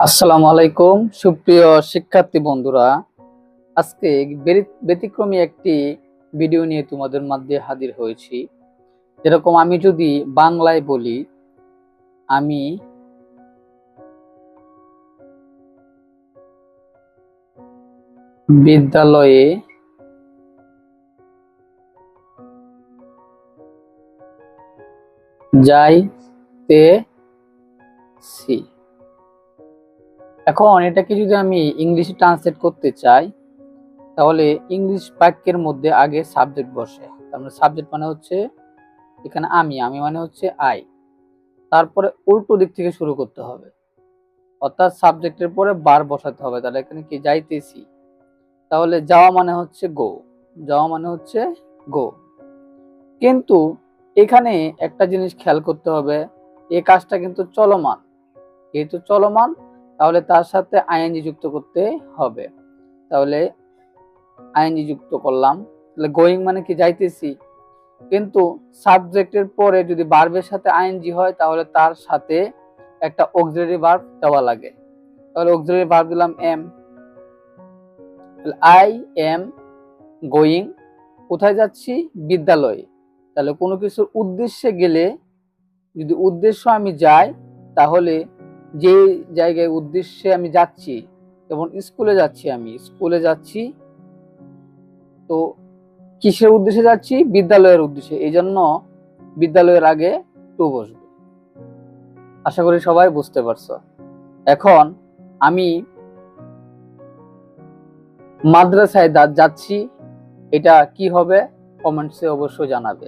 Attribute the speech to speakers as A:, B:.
A: আসসালামু আলাইকুম সুপ্রিয় শিক্ষার্থী বন্ধুরা, আজকে ব্যতিক্রমী একটি ভিডিও নিয়ে তোমাদের মধ্যে হাজির হয়েছি। যেরকম আমি যদি বাংলায় বলি, আমি বিদ্যালয়ে যাইতেছি। এখন এটাকে যদি আমি ইংলিশে ট্রান্সলেট করতে চাই, তাহলে ইংলিশ বাক্যের মধ্যে আগে সাবজেক্ট বসে। তার মানে সাবজেক্ট মানে হচ্ছে এখানে আমি মানে হচ্ছে আই। তারপরে উল্টো দিক থেকে শুরু করতে হবে, অর্থাৎ সাবজেক্টের পরে বার বসাতে হবে। তাহলে এখানে কি যাইতেছি, তাহলে যাওয়া মানে হচ্ছে গো, যাওয়া মানে হচ্ছে গো। কিন্তু এখানে একটা জিনিস খেয়াল করতে হবে, এই কাজটা কিন্তু চলমান। যেহেতু চলমান, তাহলে তার সাথে আইএনজি যুক্ত করতে হবে। তাহলে আইএনজি যুক্ত করলাম, তাহলে গোয়িং মানে কি যাইতেছি। কিন্তু সাবজেক্টের পরে যদি ভার্বের সাথে আইএনজি হয়, তাহলে তার সাথে একটা অক্সিলারি ভার্ব দেওয়া লাগে। তাহলে অক্সিলারি ভার্ব দিলাম এম। আই এম গোয়িং, কোথায় যাচ্ছি? বিদ্যালয়ে। তাহলে কোনো কিছুর উদ্দেশ্যে গেলে, যদি উদ্দেশ্য আমি যাই, তাহলে যে জায়গায় উদ্দেশ্যে আমি যাচ্ছি, যেমন স্কুলে যাচ্ছি, আমি স্কুলে যাচ্ছি, তো কিসের উদ্দেশ্যে যাচ্ছি? বিদ্যালয়ের উদ্দেশ্যে, এই জন্য বিদ্যালয়ের আগে টু বসবে। আশা করি সবাই বুঝতে পারছো। এখন আমি মাদ্রাসায় যাচ্ছি, এটা কি হবে? কমেন্টসে অবশ্যই জানাবে।